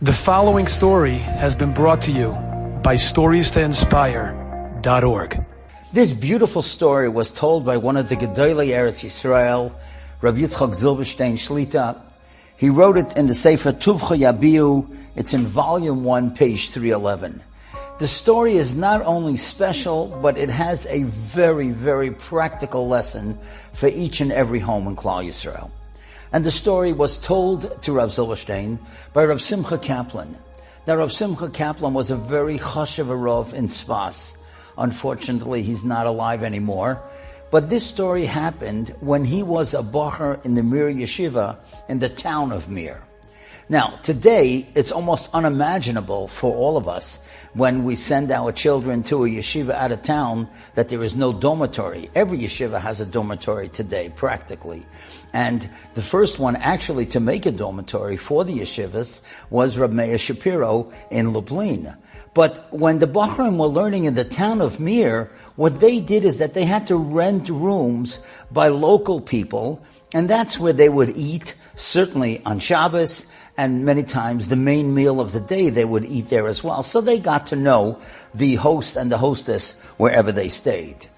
The following story has been brought to you by StoriesToInspire.org. This beautiful story was told by one of the Gedolei Eretz Yisrael, Rabbi Zilberstein Shlita. He wrote it in the Sefer Tuvcha Yabiu. It's in volume 1, page 311. The story is not only special, but it has a very, very practical lesson for each and every home in Klal Yisrael. And the story was told to Rav Zilberstein by Rav Simcha Kaplan. Now, Rav Simcha Kaplan was a very chashuv Rav in Tzfas. Unfortunately, he's not alive anymore. But this story happened when he was a bacher in the Mir Yeshiva in the town of Mir. Now, today, it's almost unimaginable for all of us when we send our children to a yeshiva out of town that there is no dormitory. Every yeshiva has a dormitory today, practically. And the first one actually to make a dormitory for the yeshivas was Reb Meir Shapiro in Lublin. But when the Bachrim were learning in the town of Mir, what they did is that they had to rent rooms by local people, and that's where they would eat, certainly on Shabbos, and many times the main meal of the day they would eat there as well. So they got to know the host and the hostess wherever they stayed.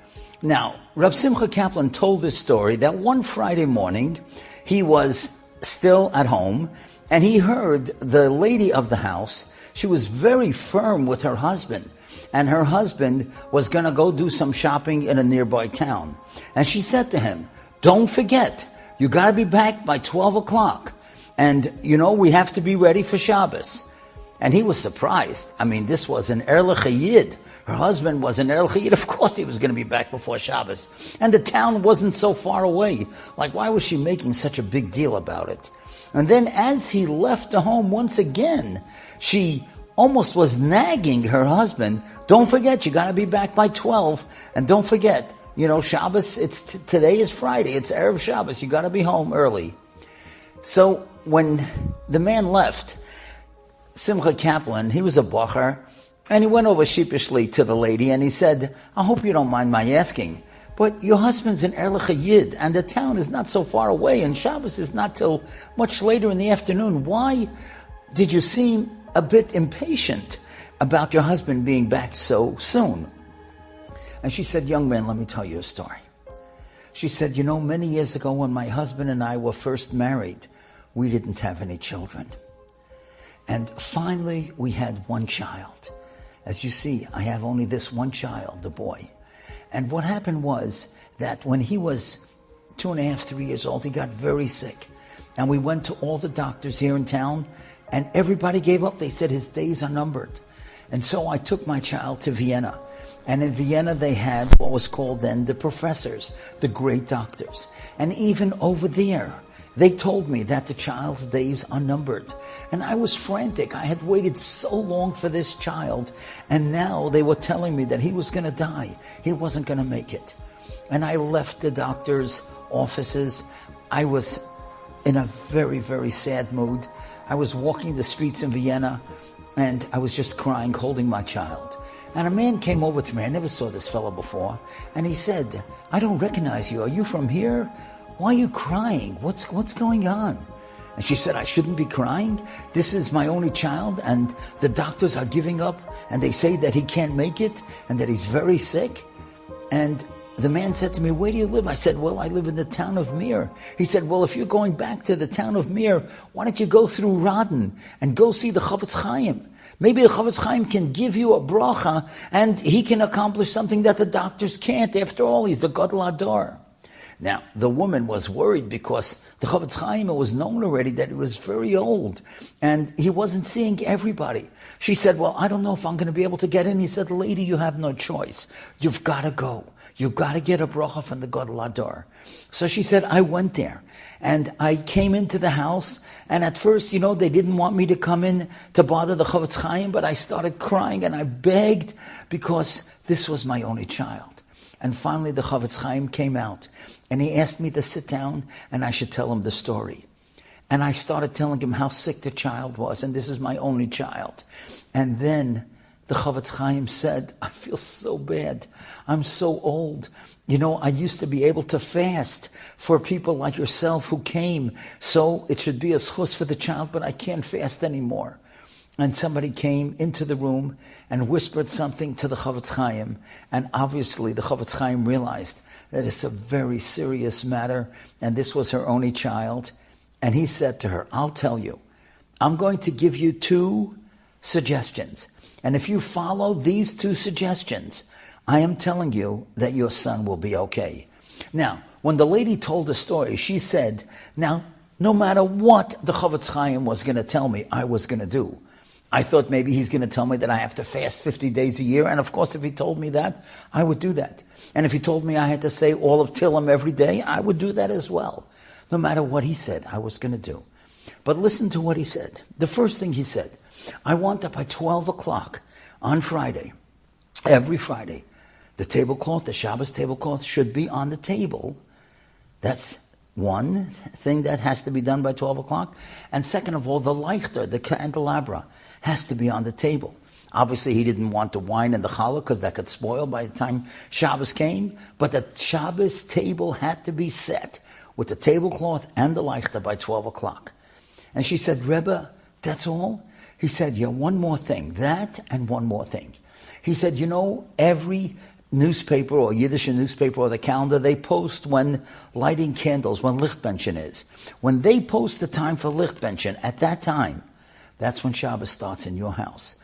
Now, Reb Simcha Kaplan told this story that one Friday morning he was still at home and he heard the lady of the house. She was very firm with her husband, and her husband was going to go do some shopping in a nearby town. And she said to him, "Don't forget, you got to be back by 12 o'clock. And, we have to be ready for Shabbos." And he was surprised. I mean, this was an Erlich Yid. Her husband was an Erlich Yid. Of course he was going to be back before Shabbos. And the town wasn't so far away. Like, why was she making such a big deal about it? And then as he left the home once again, she almost was nagging her husband, "Don't forget, you got to be back by 12. And don't forget, Shabbos, today is Friday. It's Erev Shabbos. You got to be home early." So when the man left, Simcha Kaplan, he was a bacher, and he went over sheepishly to the lady and he said, "I hope you don't mind my asking, but your husband's an Erlich Yid, and the town is not so far away, and Shabbos is not till much later in the afternoon. Why did you seem a bit impatient about your husband being back so soon?" And she said, "Young man, let me tell you a story." She said, "Many years ago when my husband and I were first married, we didn't have any children. And finally, we had one child. As you see, I have only this one child, a boy. And what happened was that when he was 2.5, 3 years old, he got very sick. And we went to all the doctors here in town, and everybody gave up. They said his days are numbered. And so I took my child to Vienna. And in Vienna, they had what was called then the professors, the great doctors. And even over there, they told me that the child's days are numbered. And I was frantic. I had waited so long for this child. And now they were telling me that he was going to die. He wasn't going to make it. And I left the doctor's offices. I was in a very, very sad mood. I was walking the streets in Vienna, and I was just crying, holding my child. And a man came over to me. I never saw this fellow before. And he said, "I don't recognize you. Are you from here? Why are you crying? What's going on?" And she said, "I shouldn't be crying. This is my only child, and the doctors are giving up, and they say that he can't make it, and that he's very sick." And the man said to me, "Where do you live?" I said, "Well, I live in the town of Mir." He said, "Well, if you're going back to the town of Mir, why don't you go through Radin and go see the Chavetz Chaim? Maybe the Chavetz Chaim can give you a bracha, and he can accomplish something that the doctors can't. After all, he's the Gadol Hador." Now, the woman was worried because the Chavetz Chaim was known already that he was very old and he wasn't seeing everybody. She said, "Well, I don't know if I'm going to be able to get in." He said, "Lady, you have no choice. You've got to go. You've got to get a bracha from the Gadol Hador." So she said, I went there and I came into the house, and at first, they didn't want me to come in to bother the Chavetz Chaim, but I started crying and I begged because this was my only child. And finally the Chavetz Chaim came out and he asked me to sit down and I should tell him the story. And I started telling him how sick the child was, and this is my only child. And then the Chavetz Chaim said, "I feel so bad. I'm so old. I used to be able to fast for people like yourself who came, so it should be a schus for the child, but I can't fast anymore." and somebody came into the room and whispered something to the Chavetz Chaim, and obviously the Chavetz Chaim realized that it's a very serious matter, and this was her only child. And he said to her, I'll tell you, I'm going to give you 2 suggestions. And if you follow these 2 suggestions, I am telling you that your son will be okay. Now, when the lady told the story, she said, now, no matter what the Chavetz Chaim was going to tell me, I was going to do. I thought maybe he's going to tell me that I have to fast 50 days a year. And of course, if he told me that, I would do that. And if he told me I had to say all of Tillim every day, I would do that as well. No matter what he said, I was going to do. But listen to what he said. The first thing he said, I want that by 12 o'clock on Friday, every Friday, the tablecloth, the Shabbos tablecloth, should be on the table. That's one thing that has to be done by 12 o'clock. And second of all, the lichter, the candelabra, has to be on the table. Obviously, he didn't want the wine and the challah because that could spoil by the time Shabbos came. But the Shabbos table had to be set with the tablecloth and the lichter by 12 o'clock. And she said, Rebbe, that's all? He said, yeah, one more thing. That and one more thing. He said, every newspaper or Yiddish newspaper or the calendar, they post when lighting candles, when Lichtbenchen is. When they post the time for Lichtbenchen, at that time, that's when Shabbos starts in your house.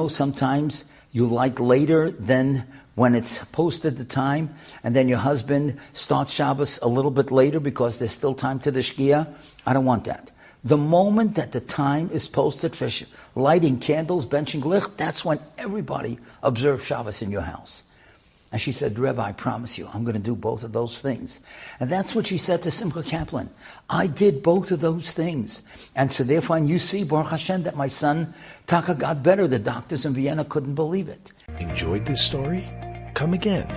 Sometimes you light later than when it's posted the time, and then your husband starts Shabbos a little bit later because there's still time to the Shkia. I don't want that. The moment that the time is posted for lighting candles, benching licht, that's when everybody observes Shabbos in your house. And she said, Rebbe, I promise you, I'm going to do both of those things. And that's what she said to Simcha Kaplan. I did both of those things. And so therefore, and you see, Baruch Hashem, that my son, Taka, got better. The doctors in Vienna couldn't believe it. Enjoyed this story? Come again.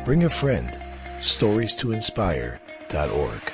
Bring a friend. StoriesToInspire.org